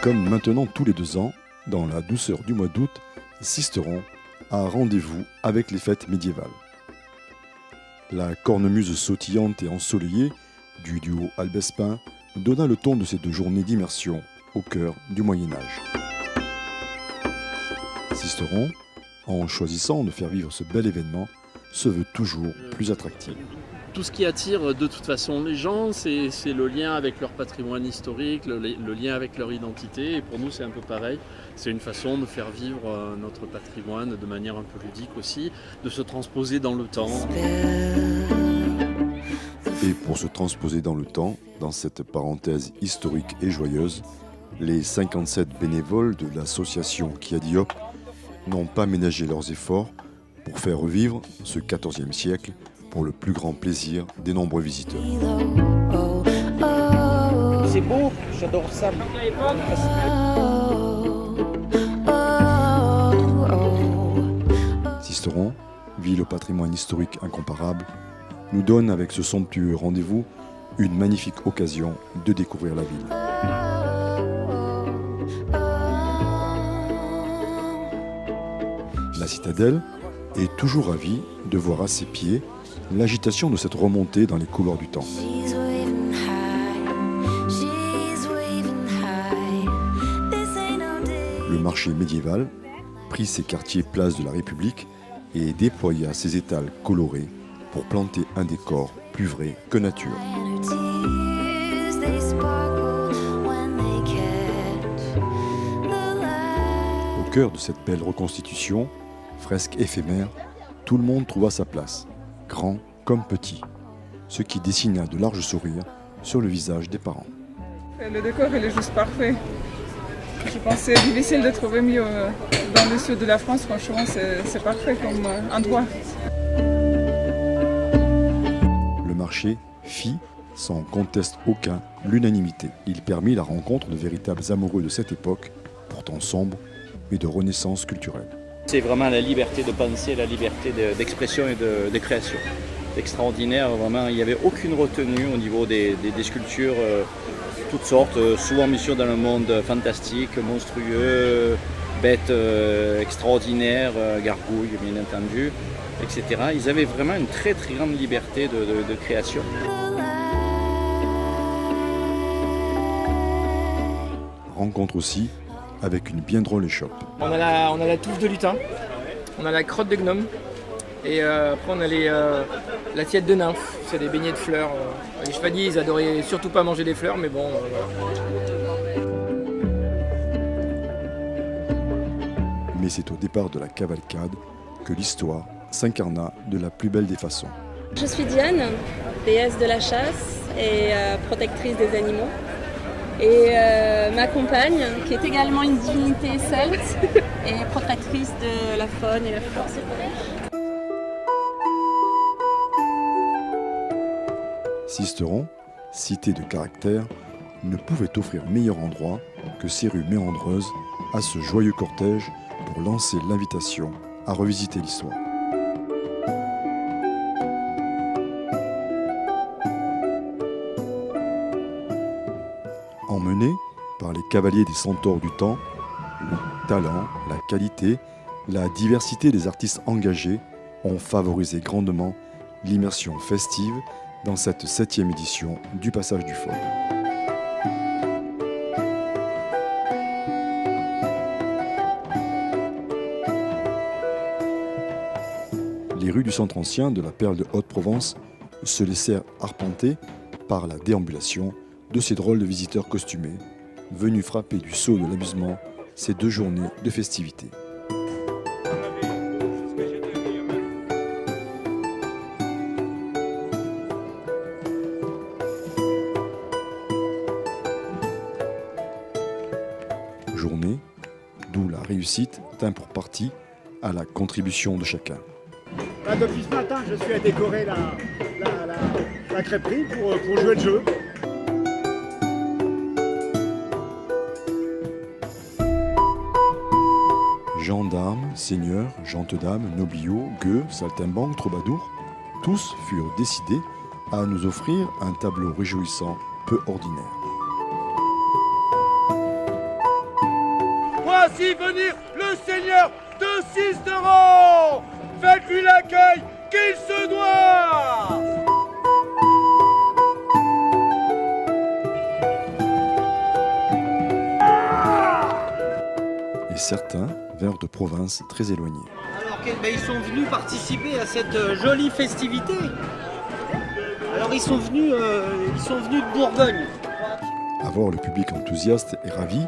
Comme maintenant tous les 2 ans, dans la douceur du mois d'août, Sisteron a rendez-vous avec les fêtes médiévales. La cornemuse sautillante et ensoleillée du duo Albespin donna le ton de ces 2 journées d'immersion au cœur du Moyen-Âge. Sisteron, en choisissant de faire vivre ce bel événement, se veut toujours plus attractif. Tout ce qui attire de toute façon les gens, c'est le lien avec leur patrimoine historique, le lien avec leur identité. Et pour nous, c'est un peu pareil. C'est une façon de faire vivre notre patrimoine de manière un peu ludique aussi, de se transposer dans le temps. Et pour se transposer dans le temps, dans cette parenthèse historique et joyeuse, les 57 bénévoles de l'association Kiadiop n'ont pas ménagé leurs efforts pour faire revivre ce XIVe siècle pour le plus grand plaisir des nombreux visiteurs. C'est beau, j'adore ça. Sisteron, ville au patrimoine historique incomparable, nous donne avec ce somptueux rendez-vous une magnifique occasion de découvrir la ville. La citadelle est toujours ravie de voir à ses pieds l'agitation de cette remontée dans les couloirs du temps. Le marché médiéval prit ses quartiers place de la République et déploya ses étals colorés pour planter un décor plus vrai que nature. Au cœur de cette belle reconstitution, fresque éphémère, tout le monde trouva sa place, grand comme petit, ce qui dessina de larges sourires sur le visage des parents. Le décor, il est juste parfait. Je pense que c'est difficile de trouver mieux dans le sud de la France. Franchement, c'est parfait comme endroit. Le marché fit, sans conteste aucun, l'unanimité. Il permit la rencontre de véritables amoureux de cette époque, pourtant sombre, mais de renaissance culturelle. C'est vraiment la liberté de penser, la liberté d'expression et de création. C'est extraordinaire, vraiment, il n'y avait aucune retenue au niveau des sculptures, toutes sortes, souvent mis dans le monde fantastique, monstrueux, bêtes extraordinaires, gargouilles bien entendu, etc. Ils avaient vraiment une très très grande liberté de création. Rencontre aussi avec une bien drôle échoppe. On a la touffe de lutin, on a la crotte de gnome et après on a l'assiette de nymphe, c'est des beignets de fleurs. Les chevaliers ils adoraient surtout pas manger des fleurs mais bon. Mais c'est au départ de la cavalcade que l'histoire s'incarna de la plus belle des façons. Je suis Diane, déesse de la chasse et protectrice des animaux. Et ma compagne, qui est également une divinité celte, est protectrice de la faune et la flore. Sisteron, cité de caractère, ne pouvait offrir meilleur endroit que ces rues méandreuses à ce joyeux cortège pour lancer l'invitation à revisiter l'histoire. Emmenés par les cavaliers des centaures du temps, le talent, la qualité, la diversité des artistes engagés ont favorisé grandement l'immersion festive dans cette 7e édition du Passage du Fort. Les rues du centre ancien de la Perle de Haute-Provence se laissèrent arpenter par la déambulation de ces drôles de visiteurs costumés, venus frapper du sceau de l'amusement ces 2 journées de festivités. Journée d'où la réussite tint pour partie à la contribution de chacun. Depuis ce matin, je suis à décorer la crêperie pour jouer le jeu. Gendarmes, seigneurs, gentilles-dames, nobliaux, gueux, saltimbanques, troubadours, tous furent décidés à nous offrir un tableau réjouissant peu ordinaire. ici venir le Seigneur de Sisteron. Faites-lui l'accueil qu'il se doit. Et certains vinrent de provinces très éloignées. Alors ils sont venus participer à cette jolie festivité. Alors ils sont venus de Bourgogne. À voir le public enthousiaste et ravi,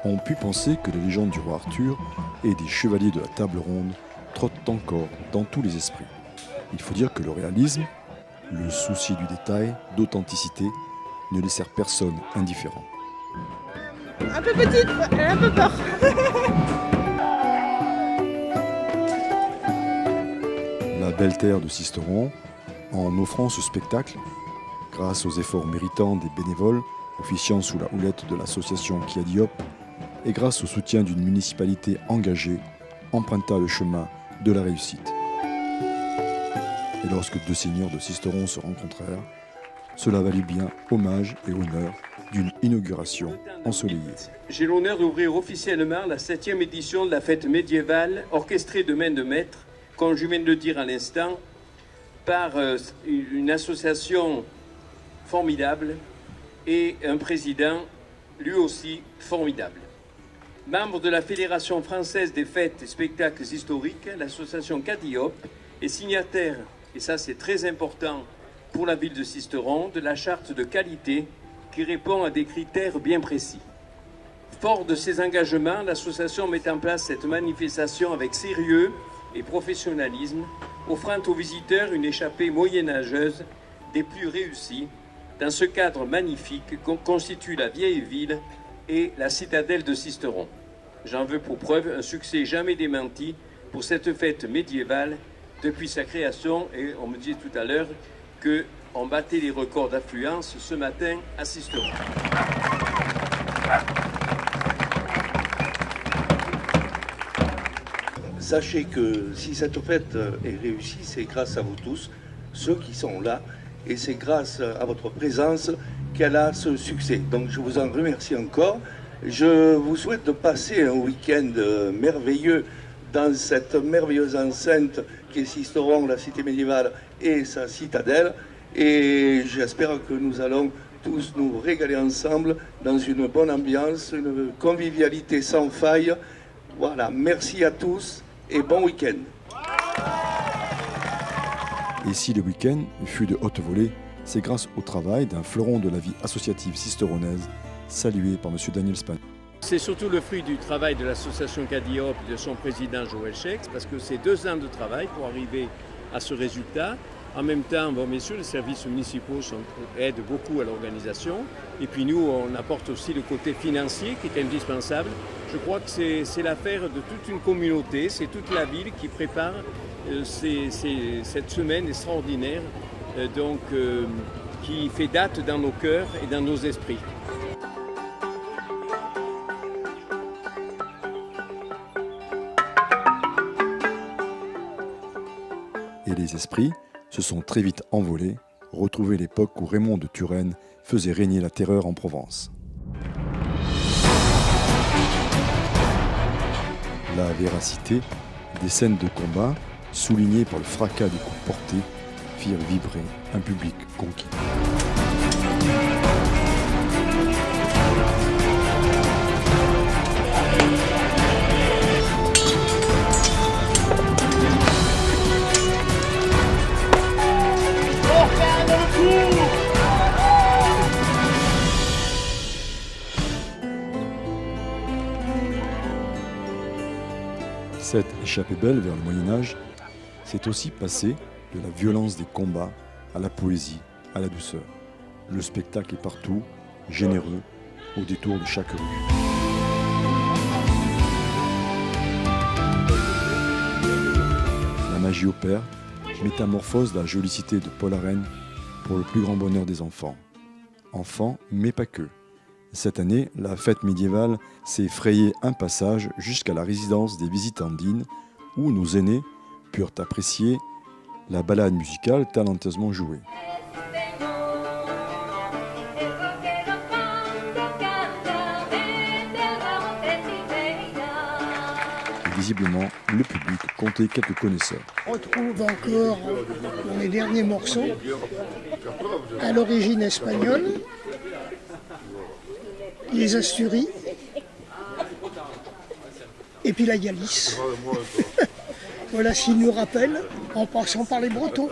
on put penser que les légendes du roi Arthur et des chevaliers de la table ronde trottent encore dans tous les esprits. Il faut dire que le réalisme, le souci du détail, d'authenticité, ne laissèrent personne indifférent. Un peu petite et un peu peur. La belle terre de Sisteron, en offrant ce spectacle, grâce aux efforts méritants des bénévoles officiant sous la houlette de l'association Kiadiop et grâce au soutien d'une municipalité engagée, emprunta le chemin de la réussite. Et lorsque deux seigneurs de Sisteron se rencontrèrent, cela valut bien hommage et honneur d'une inauguration ensoleillée. J'ai l'honneur d'ouvrir officiellement la 7e édition de la fête médiévale orchestrée de main de maître, comme je viens de le dire à l'instant, par une association formidable et un président lui aussi formidable. Membre de la Fédération française des fêtes et spectacles historiques, l'association Kiadiop est signataire, et ça c'est très important pour la ville de Sisteron, de la charte de qualité qui répond à des critères bien précis. Fort de ses engagements, l'association met en place cette manifestation avec sérieux et professionnalisme, offrant aux visiteurs une échappée moyenâgeuse des plus réussies dans ce cadre magnifique qu'on constitue la vieille ville et la citadelle de Sisteron. J'en veux pour preuve un succès jamais démenti pour cette fête médiévale depuis sa création, et on me disait tout à l'heure qu'on battait les records d'affluence ce matin à Sisteron. Sachez que si cette fête est réussie, c'est grâce à vous tous, ceux qui sont là, et c'est grâce à votre présence qu'elle a ce succès. Donc je vous en remercie encore. Je vous souhaite de passer un week-end merveilleux dans cette merveilleuse enceinte qui est Sisteron, la cité médiévale et sa citadelle. Et j'espère que nous allons tous nous régaler ensemble dans une bonne ambiance, une convivialité sans faille. Voilà, merci à tous et bon week-end. Et si le week-end fut de haute volée, c'est grâce au travail d'un fleuron de la vie associative sisteronnaise, salué par M. Daniel Span. C'est surtout le fruit du travail de l'association Kiadiop et de son président Joël Schex, parce que c'est 2 ans de travail pour arriver à ce résultat. En même temps, bon, bien sûr, les services municipaux aident beaucoup à l'organisation. Et puis nous, on apporte aussi le côté financier qui est indispensable. Je crois que c'est l'affaire de toute une communauté, c'est toute la ville qui prépare cette semaine extraordinaire qui fait date dans nos cœurs et dans nos esprits. Et les esprits se sont très vite envolés, retrouver l'époque où Raymond de Turenne faisait régner la terreur en Provence. La véracité des scènes de combat, soulignées par le fracas des coups portés, firent vibrer un public conquis. Cette échappée belle vers le Moyen-Âge s'est aussi passée de la violence des combats à la poésie, à la douceur. Le spectacle est partout, généreux, au détour de chaque rue. La magie opère, métamorphose la jolie cité de Paul Arène pour le plus grand bonheur des enfants. Enfants, mais pas que. Cette année, la fête médiévale s'est frayé un passage jusqu'à la résidence des Visitandines où nos aînés purent apprécier la ballade musicale talenteusement jouée. visiblement, le public comptait quelques connaisseurs. On retrouve encore dans les derniers morceaux, à l'origine espagnole, les Asturies, et puis la Galice. Voilà ce qu'il nous rappelle, en passant par les Bretons.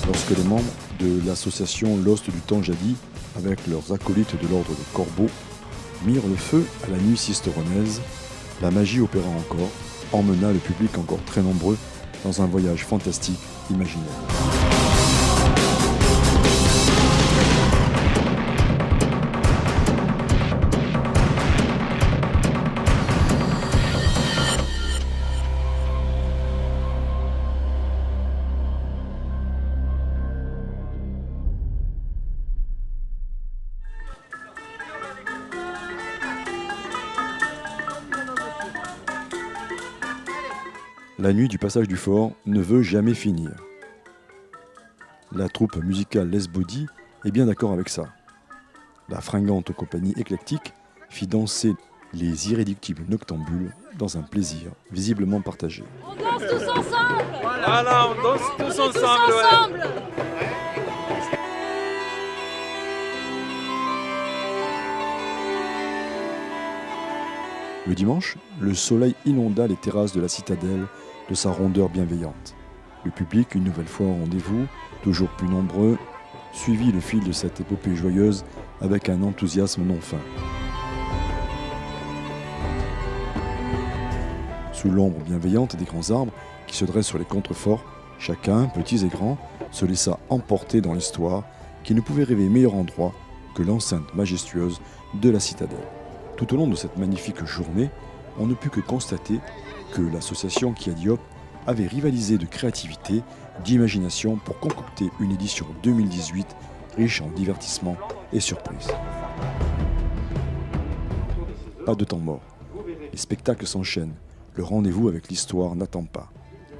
Lorsque les membres de l'association L'Ost du Temps Jadis, avec leurs acolytes de l'ordre des Corbeaux, mirent le feu à la nuit cisteronnaise, la magie opéra encore, emmena le public encore très nombreux dans un voyage fantastique imaginaire. La nuit du passage du fort ne veut jamais finir. La troupe musicale Les Body est bien d'accord avec ça. La fringante compagnie éclectique fit danser les irréductibles noctambules dans un plaisir visiblement partagé. On danse tous ensemble. Voilà, on danse tous ensemble. Le dimanche, le soleil inonda les terrasses de la citadelle de sa rondeur bienveillante. Le public, une nouvelle fois au rendez-vous, toujours plus nombreux, suivit le fil de cette épopée joyeuse avec un enthousiasme non fin. Sous l'ombre bienveillante des grands arbres qui se dressent sur les contreforts, chacun, petits et grands, se laissa emporter dans l'histoire qui ne pouvait rêver meilleur endroit que l'enceinte majestueuse de la citadelle. Tout au long de cette magnifique journée, on ne put que constater que l'association Kiadiop avait rivalisé de créativité, d'imagination pour concocter une édition 2018 riche en divertissements et surprises. Pas de temps mort. Les spectacles s'enchaînent. Le rendez-vous avec l'histoire n'attend pas.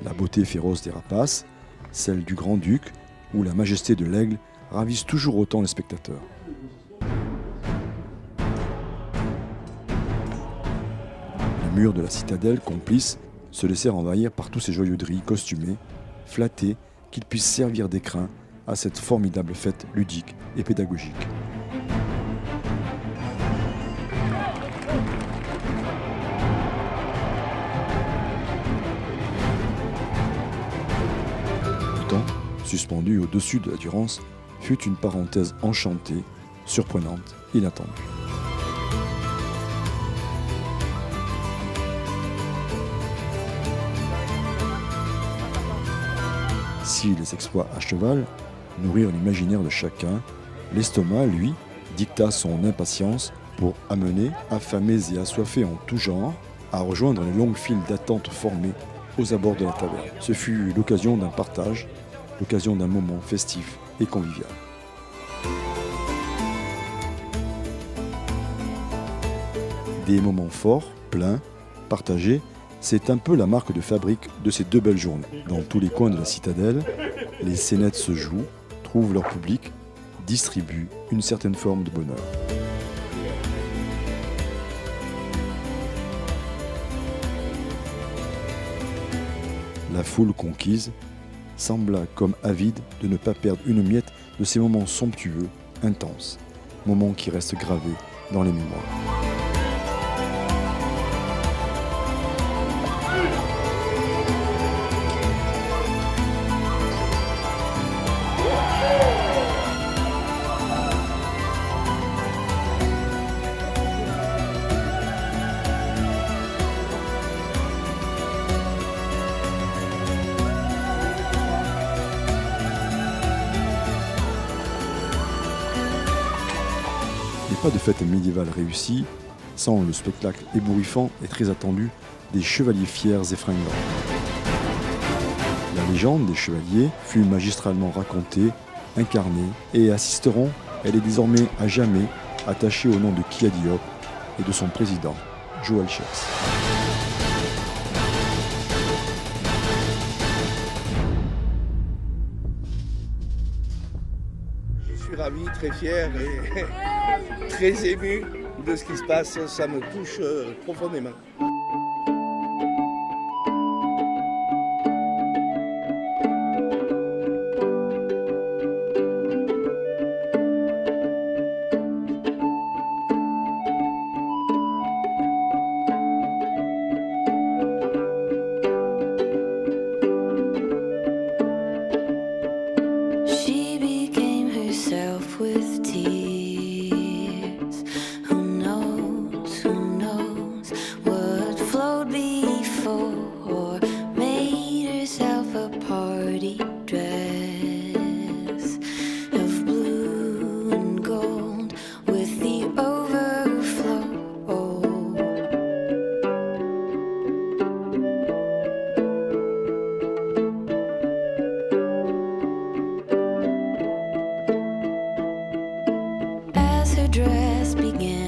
La beauté féroce des rapaces, celle du grand-duc ou la majesté de l'aigle ravissent toujours autant les spectateurs. Les murs de la citadelle, complices, se laissèrent envahir par tous ces joyeuderies costumées, flattés qu'ils puissent servir d'écrin à cette formidable fête ludique et pédagogique. Le temps, suspendu au-dessus de la Durance, fut une parenthèse enchantée, surprenante, inattendue. Si les exploits à cheval nourrirent l'imaginaire de chacun, l'estomac, lui, dicta son impatience pour amener, affamés et assoiffés en tout genre, à rejoindre les longues files d'attente formées aux abords de la taverne. Ce fut l'occasion d'un partage, l'occasion d'un moment festif et convivial. Des moments forts, pleins, partagés, c'est un peu la marque de fabrique de ces deux belles journées. Dans tous les coins de la citadelle, les scénettes se jouent, trouvent leur public, distribuent une certaine forme de bonheur. La foule conquise sembla comme avide de ne pas perdre une miette de ces moments somptueux, intenses, moments qui restent gravés dans les mémoires. Pas de fête médiévale réussie sans le spectacle ébouriffant et très attendu des chevaliers fiers et fringants. La légende des chevaliers fut magistralement racontée, incarnée et assisteront, elle est désormais à jamais attachée au nom de Kiadiop et de son président, Joël Chess. ravi, très fier et très ému de ce qui se passe. Ça me touche profondément. With tears, who knows what flowed before, made herself a party dress of blue and gold with the overflow. As her dress began